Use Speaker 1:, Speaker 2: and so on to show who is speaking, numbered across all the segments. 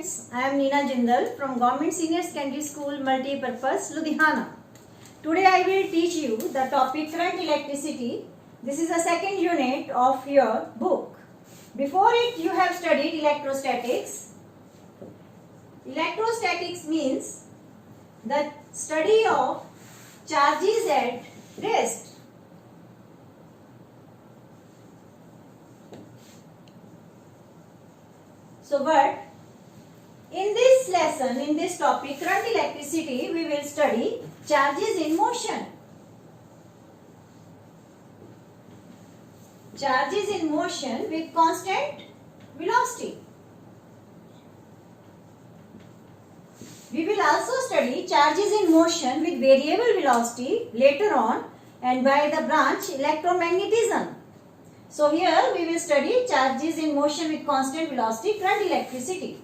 Speaker 1: students, I am Neena Jindal from Government Senior Secondary School Multipurpose, Ludhiana. Today I will teach you the topic current electricity. This is the second unit of your book. Before it you have studied electrostatics. Electrostatics means the study of charges at rest. So, but in this lesson, in this topic, current electricity, we will study charges in motion. Charges in motion with constant velocity. We will also study charges in motion with variable velocity later on and by the branch electromagnetism. So here we will study charges in motion with constant velocity, current electricity.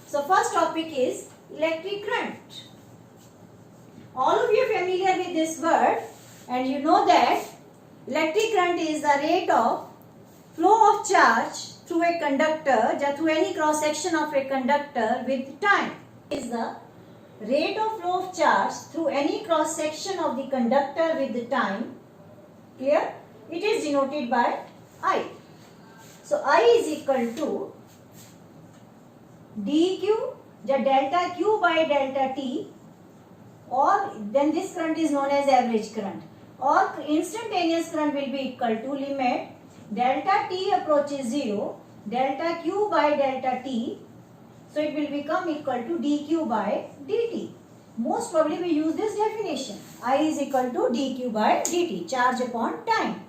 Speaker 1: So first topic is electric current. All of you are familiar with this word and you know that electric current is the rate of flow of charge through a conductor, through any cross section of a conductor with time. Is the rate of flow of charge through any cross section of the conductor with the time. Clear? It is denoted by I. So I is equal to dq, the delta q by delta t, or then this current is known as average current, or instantaneous current will be equal to limit delta t approaches 0, delta q by delta t. So it will become equal to dq by dt. Most probably we use this definition. I is equal to dq by dt, charge upon time.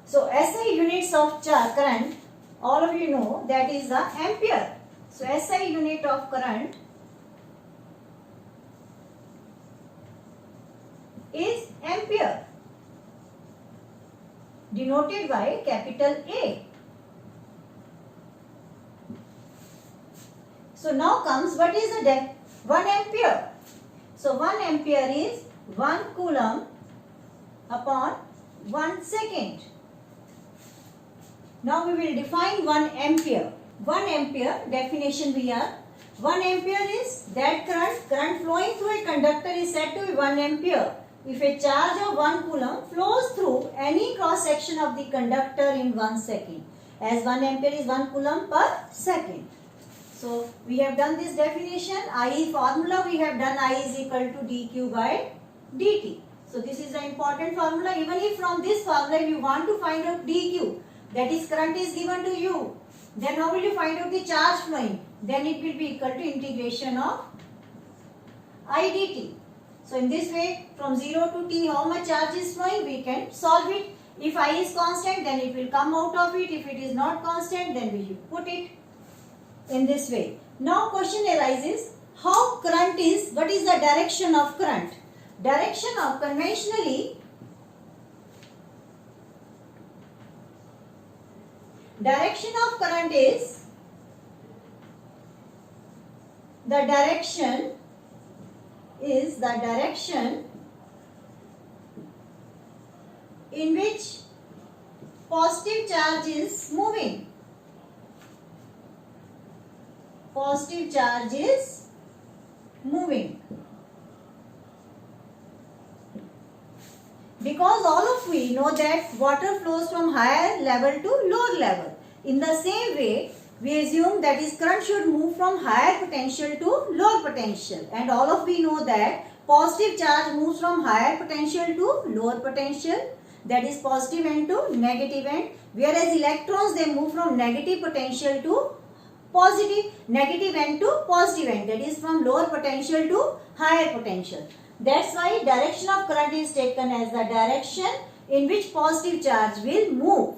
Speaker 1: So SI units of current, all of you know that is the ampere. So SI unit of current is ampere, denoted by capital A. So now comes what is the 1 ampere. So 1 ampere is 1 coulomb upon 1 second. Now we will define 1 ampere. 1 ampere definition we are. 1 ampere is that current flowing through a conductor is said to be 1 ampere if a charge of 1 coulomb flows through any cross section of the conductor in 1 second. As 1 ampere is 1 coulomb per second. So we have done this definition. I formula we have done. I is equal to dq by dt. So this is the important formula. Even if from this formula you want to find out dq, that is current is given to you, then how will you find out the charge flowing? Then it will be equal to integration of I dt. So in this way, from 0 to t, how much charge is flowing, we can solve it. If I is constant, then it will come out of it. If it is not constant, then we will put it in this way. Now question arises, how current is, what is the direction of current? Direction of conventionally, direction of current is the direction in which positive charge is moving. Positive charge is moving. Because all of we know that water flows from higher level to lower level. In the same way, we assume that is current should move from higher potential to lower potential. And all of we know that positive charge moves from higher potential to lower potential. That is positive end to negative end. Whereas electrons, they move from negative potential to positive, negative end to positive end. That is from lower potential to higher potential. That's why direction of current is taken as the direction in which positive charge will move.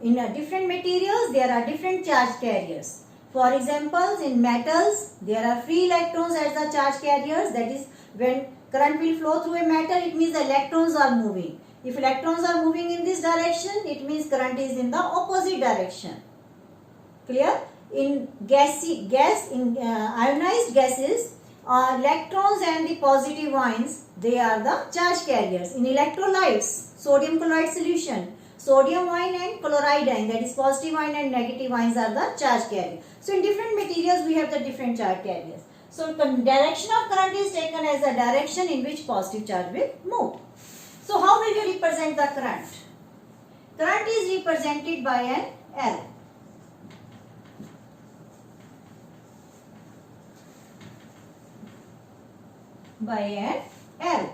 Speaker 1: In different materials, there are different charge carriers. For example, in metals, there are free electrons as the charge carriers. That is, when current will flow through a metal, it means the electrons are moving. If electrons are moving in this direction, it means current is in the opposite direction. Clear? In ionized gases, electrons and the positive ions, they are the charge carriers. In electrolytes, sodium chloride solution, sodium ion and chloride ion, that is positive ion and negative ions, are the charge carrier. So in different materials we have the different charge carriers. So direction of current is taken as the direction in which positive charge will move. So how will you represent the current? Current is represented by an arrow. By an arrow.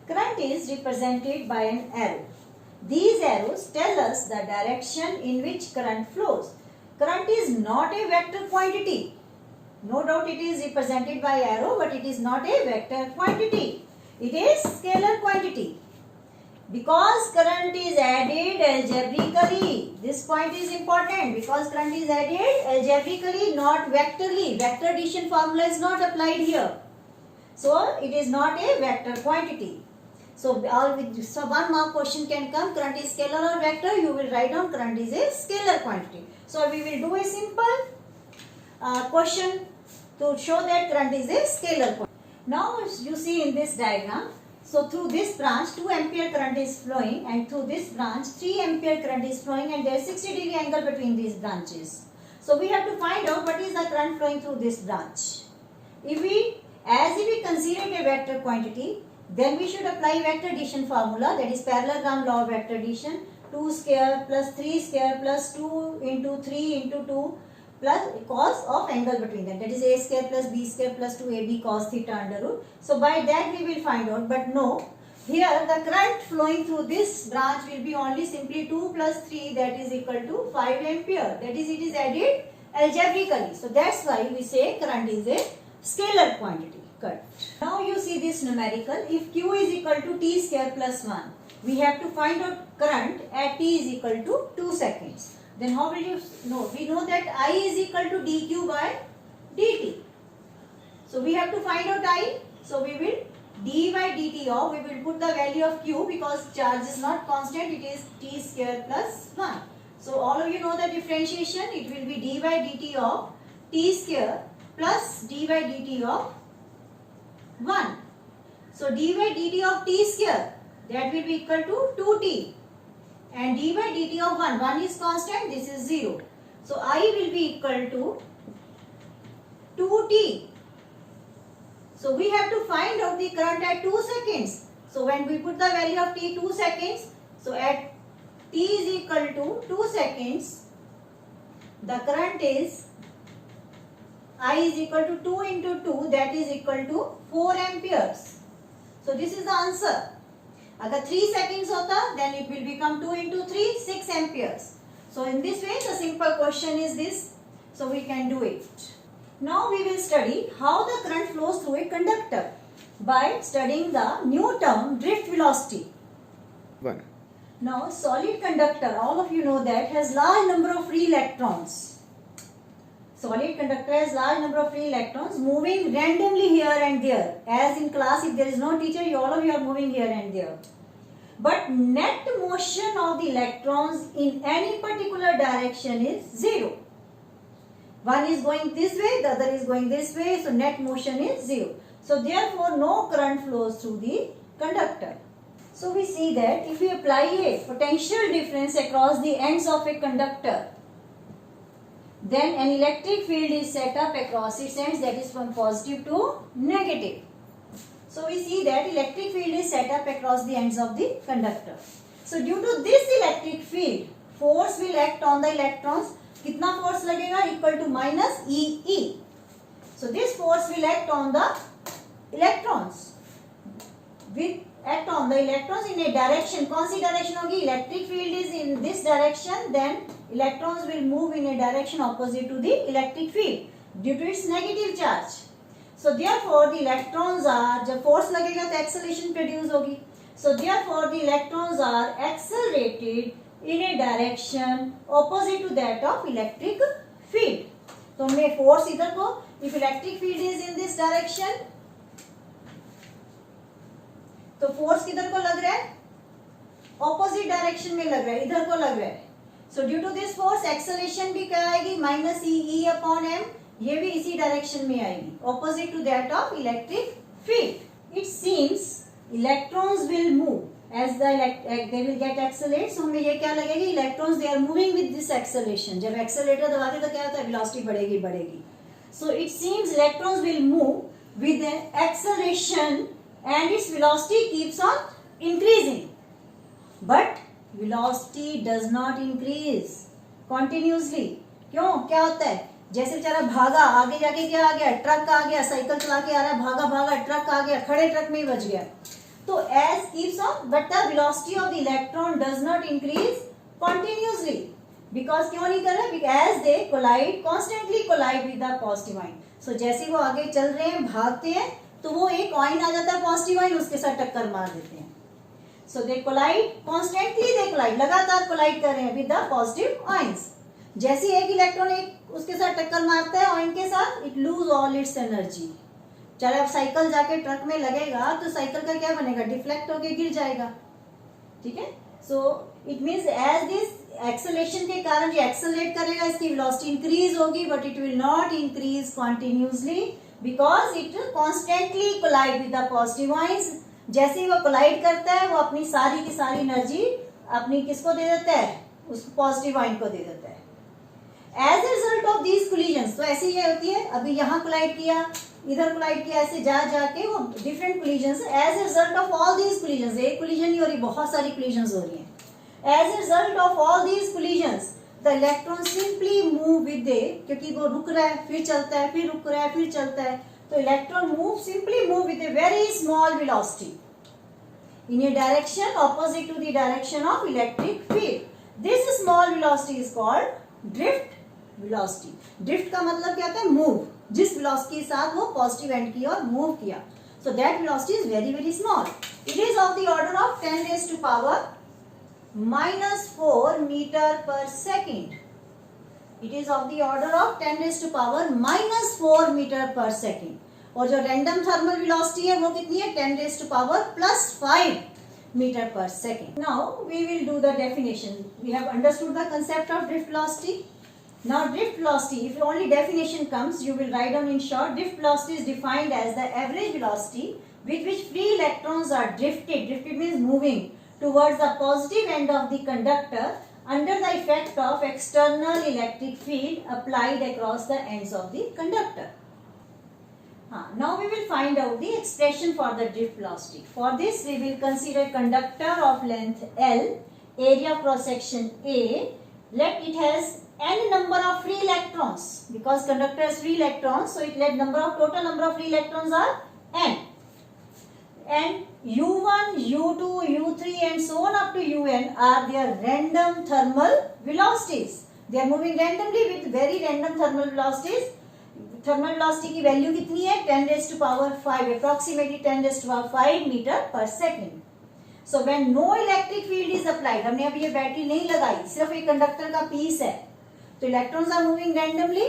Speaker 1: Current is represented by an arrow. These arrows tell us the direction in which current flows. Current is not a vector quantity. No doubt it is represented by arrow, but it is not a vector quantity. It is scalar quantity. Because current is added algebraically. This point is important. Because current is added algebraically, not vectorly. Vector addition formula is not applied here. So it is not a vector quantity. So 1 mark question can come. Current is scalar or vector. You will write down current is a scalar quantity. So we will do a simple question to show that current is a scalar quantity. Now you see in this diagram. So through this branch 2 ampere current is flowing, and through this branch 3 ampere current is flowing, and there is 60-degree angle between these branches. So we have to find out what is the current flowing through this branch. If we consider it a vector quantity, then we should apply vector addition formula, that is parallelogram law of vector addition. 2 square plus 3 square plus 2 into 3 into 2 plus cos of angle between them, that is a square plus b square plus 2ab cos theta under root. So by that we will find out, but no, here the current flowing through this branch will be only simply 2 plus 3, that is equal to 5 ampere, that is it is added algebraically. So that's why we say current is a scalar quantity. Cut. Now you see this numerical. If q is equal to t square plus 1, we have to find out current at t is equal to 2 seconds. Then how will you know? We know that I is equal to dq by dt. So we have to find out I. So we will d by dt of, we will put the value of q because charge is not constant, it is t square plus 1. So all of you know the differentiation, it will be d by dt of t square plus d by dt of 1. So d by dt of t square, that will be equal to 2t, and d by dt of 1 is constant, this is 0. So I will be equal to 2t. So we have to find out the current at 2 seconds. So when we put the value of t 2 seconds, so at t is equal to 2 seconds, the current is I is equal to 2 into 2, that is equal to 4 amperes. So this is the answer. Agar 3 seconds hota, then it will become 2 into 3, 6 amperes. So in this way the simple question is this. So we can do it. Now we will study how the current flows through a conductor by studying the new term drift velocity.
Speaker 2: 1.
Speaker 1: Now solid conductor, all of you know that, has large number of free electrons. Solid conductor has large number of free electrons moving randomly here and there. As in class, if there is no teacher, all of you are moving here and there. But net motion of the electrons in any particular direction is 0. One is going this way, the other is going this way, so net motion is 0. So therefore no current flows through the conductor. So we see that if we apply a potential difference across the ends of a conductor, then an electric field is set up across its ends, that is from positive to negative. So we see that electric field is set up across the ends of the conductor. So due to this electric field, force will act on the electrons. Kitna force लगेगा? Equal to minus E. So this force will act on the electrons. Will act on the electrons in a direction. कौन सी direction होगी? Electric field is in this direction, then electrons will move in a direction opposite to the electric field due to its negative charge. So therefore the electrons are, जब force लगेगा तो acceleration produce होगी. So therefore the electrons are accelerated in a direction opposite to that of electric field. तो हमने force इधर को, if electric field is in this direction, तो force किधर को लग रहा है? Opposite direction में लग रहा है, इधर को लग रहा है. So due to this force acceleration भी क्या आएगी? Minus E upon m. ये भी इसी डायरेक्शन में आएगी, opposite to that of electric field. It seems electrons will move as they will get accelerate, so हमें ये क्या लगेगा, electrons they are moving with this acceleration. जब accelerator दबाते तो क्या होता है, velocity बढ़ेगी. So it seems electrons will move with the acceleration and its velocity keeps on increasing. But velocity does not increase continuously. क्यों, क्या होता है, जैसे बेचारा भागा, आगे जाके क्या आ गया, ट्रक आ गया, साइकिल चला के आ रहा है, भागा ट्रक आ गया, खड़े ट्रक में ही बच गया. तो as keeps on, but the velocity of the electron does not increase continuously. Because क्यों नहीं कर रहा, because they collide, constantly collide with the positive ion. So जैसे वो आगे चल रहे हैं, भागते हैं, तो वो एक आयन आ जाता है पॉजिटिव आयन, उसके साथ टक्कर मार देते हैं. So they collide constantly, they collide, लगातार collide कर रहे हैं with the positive ions. जैसे एक इलेक्ट्रॉन एक उसके साथ टक्कर मारता है आयन के साथ, it lose all its energy. चलो अब साइकिल जाके ट्रक में लगेगा तो साइकिल का क्या बनेगा, डिफ्लेक्ट होके गिर जाएगा. ठीक है. So it means as this acceleration के कारण ये एक्सेलरेट करेगा, इसकी वेलोसिटी इंक्रीज होगी, but it will not increase continuously because it constantly collide with the positive ions. जैसे ही वो कोलाइड करता है, वो अपनी सारी की सारी एनर्जी अपनी किसको दे देता है, उस पॉजिटिव आयन को दे देता है. As a result of these collisions, तो ऐसी ये होती है, अभी यहाँ कोलाइड किया, इधर कोलाइड किया, ऐसे जाके वो different collisions. As a result of all these collisions, एक कोलिजन नहीं हो रही, बहुत सारी कोलिजन्स हो रही हैं. As a result of all these collisions the electron simply move with they, क्योंकि वो रुक रहा है, फिर चलता है, फिर रुक रहा है, फिर चलता है, तो electron simply move with a very small velocity in a direction opposite to the direction of electric field. This small velocity is called drift velocity. Drift का मतलब क्या होता है, move. जिस velocity के साथ वो positive end की ओर move किया. So that velocity is very very small. It is of the order of 10 raised to power -4 meter per second. It is of the order of 10 raised to power -4 meter per second. और जो random thermal velocity है वो कितनी है, 10 raise to power +5 metre पर second. Now we will do the definition. We have understood the concept of drift velocity. Now drift velocity, if only definition comes, you will write down in short. Drift velocity is defined as the average velocity with which free electrons are drifted means moving towards the positive end of the conductor under the effect of external electric field applied across the ends of the conductor. Now we will find out the expression for the drift velocity. For this we will consider conductor of length L, area cross section A. Let it has n number of free electrons, because conductor has free electrons, so it let total number of free electrons are n. And U1, U2, U3 and so on up to Un are their random thermal velocities. They are moving randomly with very random thermal velocities. Thermal velocity की value कितनी है, 10 raise to power 5, approximately 10 raise to power 5 metre पर second. So when no electric field is applied, हमने अभी ये battery नहीं लगाई, सिर्फ एक कंडक्टर का पीस है, तो electrons are moving randomly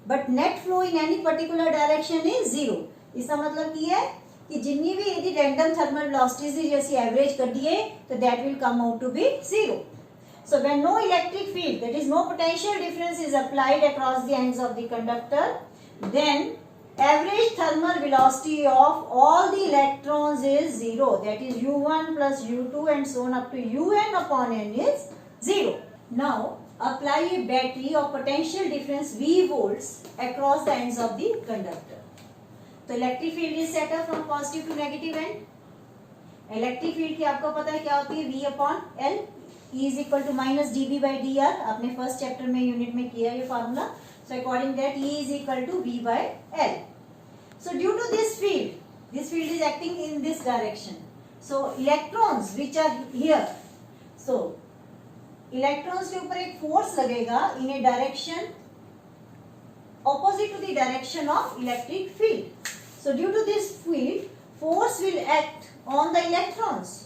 Speaker 1: but net flow in any particular direction is 0. इसका मतलब ये है कि जितनी भी यदि रैंडम थर्मल वेलोसिटीज जैसी एवरेज कर दिए तो that will come out to be 0. So when no electric field, that is no potential difference is applied across the ends of the conductor, then average thermal velocity of all the electrons is 0. That is U1 plus U2 and so on up to Un upon n is 0. Now apply a battery of potential difference V volts across the ends of the conductor. तो electric field is set up from positive to negative end. Electric field की आपको पता है क्या होती है, V upon L. E is equal to -dB by dr. आपने first chapter में यूनिट में किया ये formula. So according that E is equal to V by L. So due to this field is acting in this direction. So electrons which are here, so electrons के ऊपर एक force लगेगा in a direction opposite to the direction of electric field. So due to this field, force will act on the electrons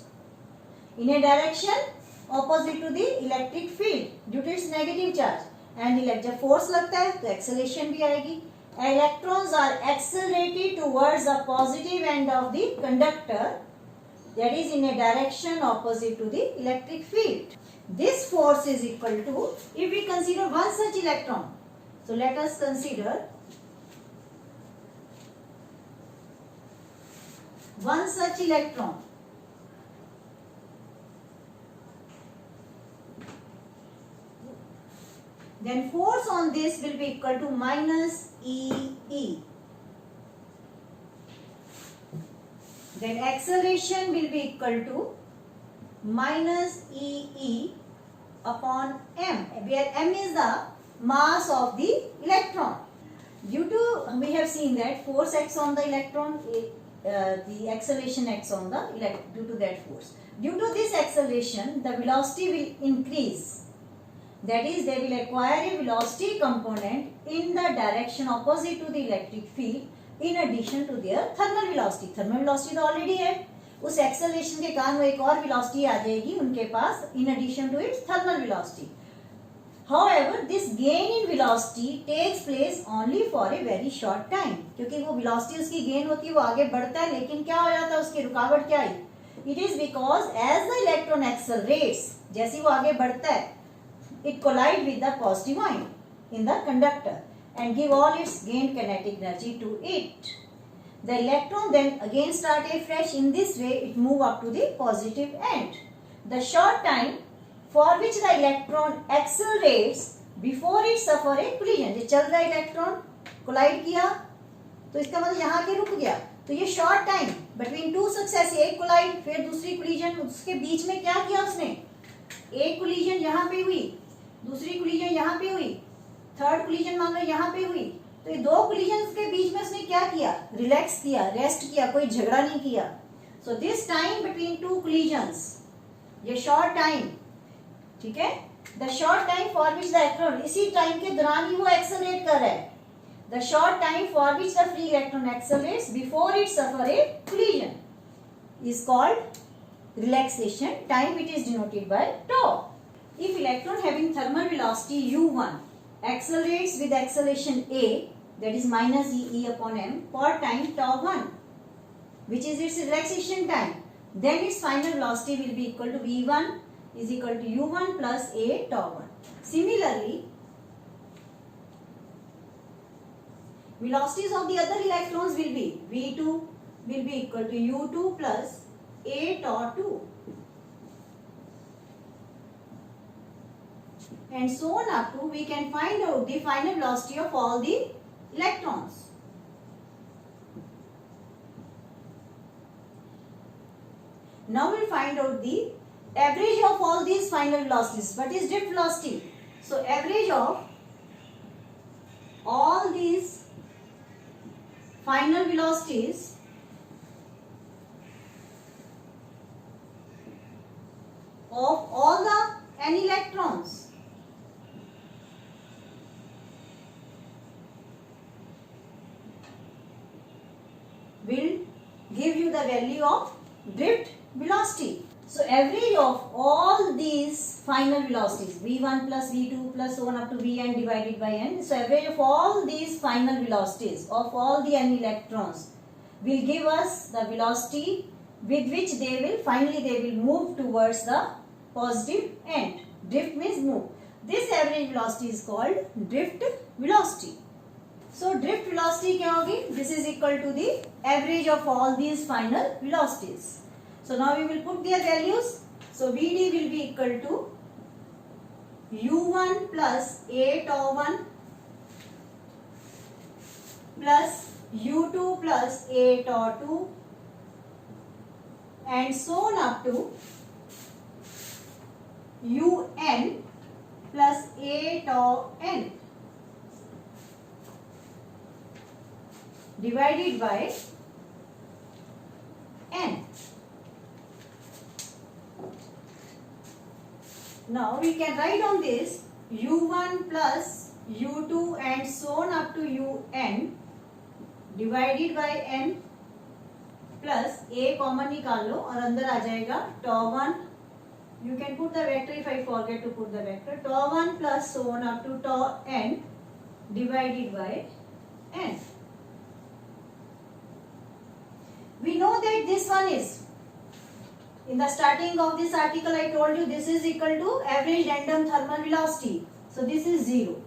Speaker 1: in a direction opposite to the electric field due to its negative charge. And जब force लगता है तो acceleration भी आएगी. Electrons are accelerated towards the positive end of the conductor, that is in a direction opposite to the electric field. This force is equal to, if we consider one such electron, so let us consider one such electron. Then force on this will be equal to minus EE. Then acceleration will be equal to minus EE upon m, where m is the mass of the electron. Due to, we have seen that force acts on the electron, the acceleration acts on the due to that force. Due to this acceleration, the velocity will increase. That is, they will acquire a velocity component in the direction opposite to the electric field in addition to their thermal velocity. Thermal velocity तो already है, उस acceleration के कारण वो एक और velocity आ जाएगी उनके पास in addition to its thermal velocity. However, this gain in velocity takes place only for a very short time. क्योंकि वो velocity उसकी gain होती है, वो आगे बढ़ता है, लेकिन क्या हो जाता है, उसकी रुकावट क्या आई? It is because as the electron accelerates, जैसे वो आगे बढ़ता है, it collide with the positive ion in the conductor and give all its gained kinetic energy to it. The electron then again start afresh. In this way, it move up to the positive end. The short time for which the electron accelerates before it suffer a collision. ये चल रहा electron collide किया तो इसका मतलब यहाँ के रुक गया, तो ये short time between two success, एक कोलाइड फिर दूसरी कोलिजन, उसके बीच में क्या किया उसने, एक कोलिजन यहाँ पे हुई, दूसरी कोलिजन यहाँ पे हुई, थर्ड कोलिजन मान लो यहाँ पे हुई, तो ये दो कोलिजन के बीच में उसने क्या किया, रिलैक्स किया, रेस्ट किया, कोई झगड़ा नहीं किया. So this time between two collisions, ये शॉर्ट टाइम, ठीक है, the short time for which the electron, इसी टाइम के दौरान ही वो एक्सेलरेट कर रहा है. The short time for which the free electron accelerates before it suffer A collision is called relaxation time. It is denoted by tau. If electron having thermal velocity u1 accelerates with acceleration a, that is minus e upon m, for time tau 1, which is its relaxation time, then its final velocity will be equal to v1 is equal to u1 plus a tau 1. Similarly, velocities of the other electrons will be v2 will be equal to u2 plus a tau 2, and so on up to we can find out the final velocity of all the electrons. Now we will find out the average of all these final velocities. What is drift velocity? So average of all these final velocities of all the n electrons will give you the value of drift velocity. So average of all these final velocities, v1 plus v2 plus so on up to vn divided by n. So average of all these final velocities of all the n electrons will give us the velocity with which they will finally move towards the positive end. Drift means move. This average velocity is called drift velocity. So drift velocity क्या होगी? This is equal to the average of all these final velocities. So now we will put their values. So Vd will be equal to u1 plus a tau 1 plus u2 plus a tau 2 and so on up to un plus a tau n divided by n. Now we can write on this u1 plus u2 and so on up to un divided by n plus a common निकाल लो और अंदर आ जाएगा tau 1. You can put the vector if I forget to put the vector. Tau 1 plus so on up to tau n divided by n. We know that this one is, in the starting of this article I told you this is equal to average random thermal velocity. So this is 0.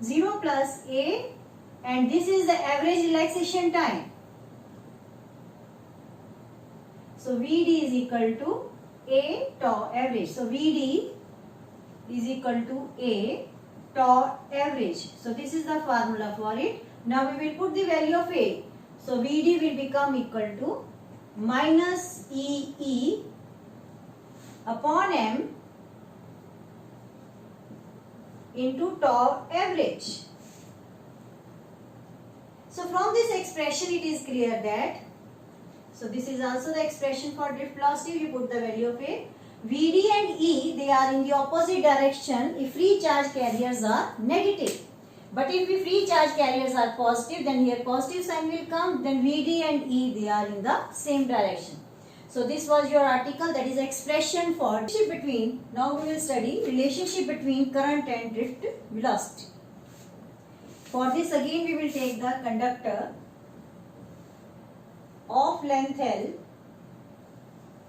Speaker 1: 0 plus a and this is the average relaxation time. So Vd is equal to a tau average. So Vd is equal to a tau average. So this is the formula for it. Now we will put the value of A. So VD will become equal to minus EE upon M into tau average. So from this expression it is clear that, so this is also the expression for drift velocity. You put the value of A. VD and E, they are in the opposite direction if free charge carriers are negative. But if the free charge carriers are positive, then here positive sign will come. Then VD and E, they are in the same direction. So this was your article, that is expression for relationship between. Now we will study relationship between current and drift velocity. For this again we will take the conductor of length L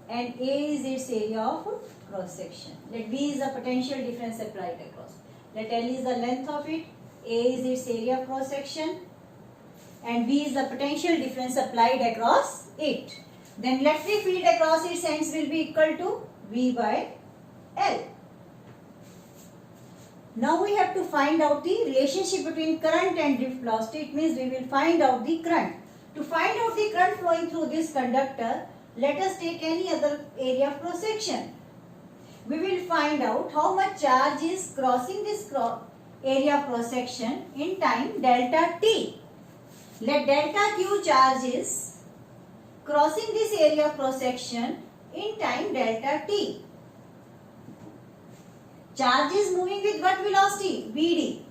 Speaker 1: and A is its area of cross section. Let B is the potential difference applied across. Let L is the length of it, A is its area of cross section, and B is the potential difference applied across it. Then electric field across its ends will be equal to V by L. Now we have to find out the relationship between current and drift velocity. It means we will find out the current. To find out the current flowing through this conductor, let us take any other area of cross section. We will find out how much charge is crossing this area of cross section in time delta t. Let delta q charge is crossing this area of cross section in time delta t. Charge is moving with what velocity? Vd.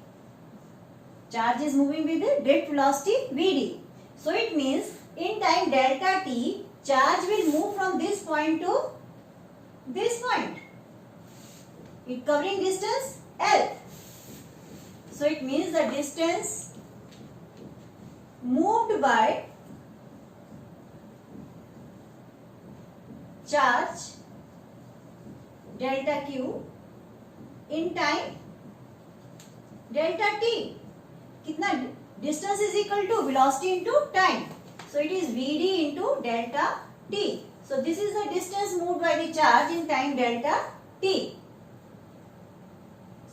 Speaker 1: Charge is moving with the drift velocity Vd. So it means in time delta t, charge will move from this point to this point. It covering distance L. So it means the distance moved by charge delta q in time delta t. Kitna distance is equal to velocity into time. So it is Vd into delta t. So this is the distance moved by the charge in time delta t.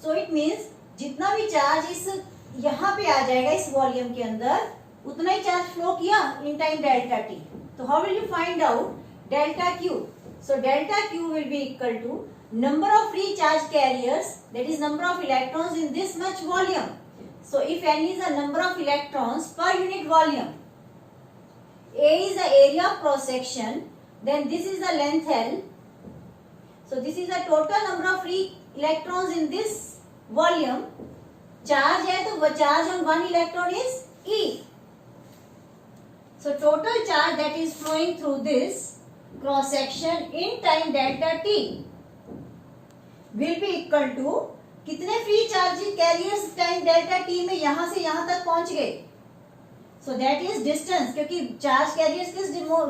Speaker 1: So it means जितना भी charge इस यहाँ पे आ जाएगा इस volume के अंदर, उतना ही चार्ज फ्लो किया इन टाइम डेल्टा टी. तो how will you find out delta Q? So delta q will be equal to number of free charge carriers, that is number of electrons in this much volume. So if n is the number of electrons per unit volume, A is the area of cross section, then this is the length L. So this is the total number of free electrons in this volume. Charge है तो charge on one electron is E. So total charge that is flowing through this cross section in time delta t will be equal to कितने free charge carriers time delta T में यहां से यहां तक पहुंच गए. सो दैट इज डिस्टेंस, क्योंकि charge carriers किस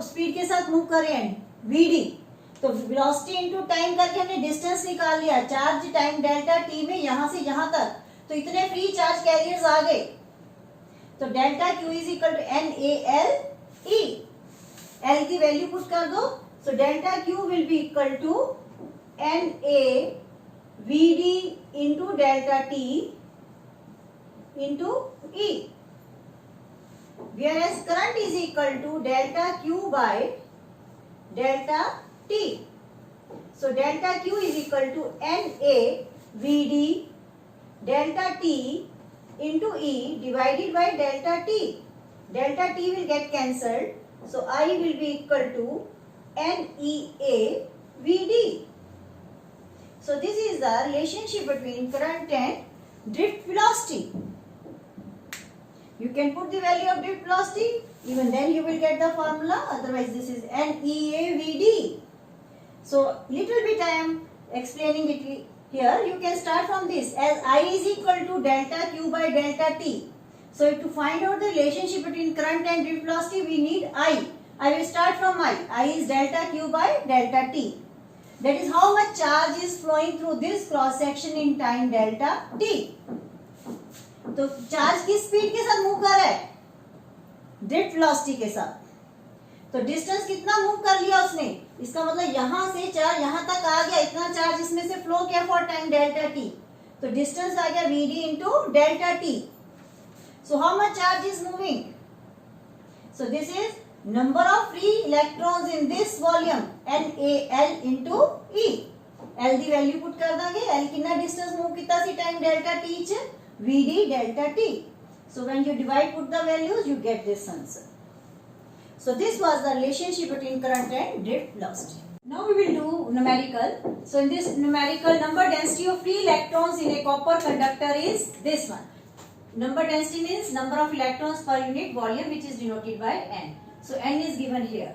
Speaker 1: स्पीड के साथ मूव कर रहे हैं? Vd. तो वेलोसिटी इनटू टाइम करके हमने डिस्टेंस निकाल लिया. चार्ज टाइम डेल्टा टी में यहां से यहां तक, तो इतने फ्री चार्ज कैरियर्स आ गए. तो delta Q is equal to NaLe. L की वैल्यू पुट कर दो. So delta Q will be equal to NaVd into delta t into E, whereas current is equal to delta q by delta t. So delta q is equal to NaVd delta t into E divided by delta t. Delta t will get cancelled, so I will be equal to NeaVd. So this is the relationship between current and drift velocity. You can put the value of drift velocity, even then you will get the formula. Otherwise this is NeaVd. So little bit I am explaining it here. You can start from this, as I is equal to delta q by delta t. So to find out the relationship between current and drift velocity, we need I. I will start from I. I is delta q by delta t. That is how much charge is flowing through this cross section in time delta t. तो charge किस speed के साथ move कर रहा है? Drift velocity के साथ. तो डिस्टेंस कितना मूव कर लिया उसने? इसका मतलब यहां से चार्ज यहां तक आ गया, इतना चार्ज इसमें से फ्लो किया फॉर टाइम डेल्टा टी. तो डिस्टेंस आ गया VD into delta T. So how much charge is moving? So this is number of free electrons in this volume, NaL into E. L the value put कर ਦਾਂਗੇ. L कितना distance move ਕੀਤਾ ਸੀ time delta T च, VD delta T. So when you divide, put the values, you get this answer. So this was the relationship between current and drift velocity. Now we will do numerical. So in this numerical, number density of free electrons in a copper conductor is this one. Number density means number of electrons per unit volume, which is denoted by N. So N is given here.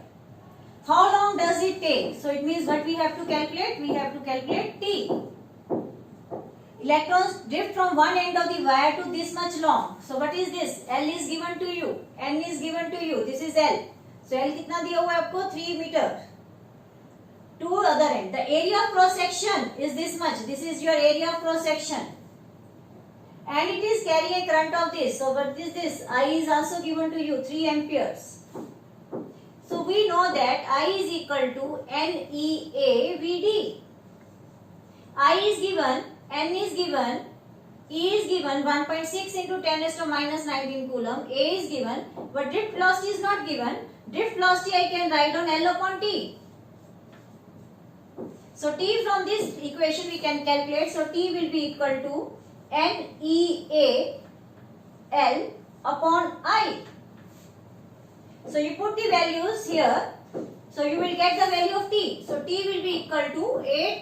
Speaker 1: How long does it take? So it means what we have to calculate? We have to calculate T. Electrons drift from one end of the wire to this much long. So what is this? L is given to you. N is given to you. This is L. So L कितना दिया हुआ है आपको? 3 metre. To other end, the area of cross section is this much. This is your area of cross section, and it is carrying a current of this. So what is this? I is also given to you, 3 amperes. So we know that I is equal to NEAVD. I is given, N is given, E is given 1.6 into 10 raised to minus 19 coulomb. A is given, but drift velocity is not given. Drift velocity I can write on L upon T. So T from this equation we can calculate. So T will be equal to NEAL upon I. So you put the values here. So you will get the value of T. So T will be equal to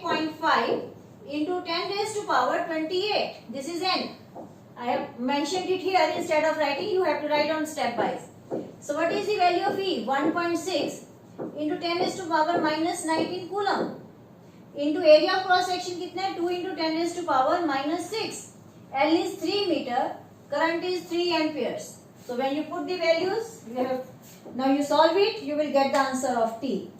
Speaker 1: 8.5 into 10 raised to power 28. This is N. I have mentioned it here. Instead of writing, you have to write on stepwise. So what is the value of E? 1.6 into 10 raised to power minus 19 coulomb. Into area of cross section कितना है? 2 into 10 raised to power minus 6. L is 3 meter. Current is 3 amperes. So when you put the values, now you solve it, you will get the answer of T.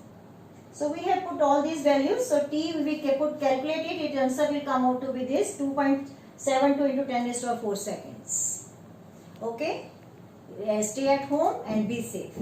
Speaker 1: So we have put all these values. So T will be calculated. Its answer will come out to be this 2.72 into 10 raised to 4 seconds. Okay. Stay at home and be safe.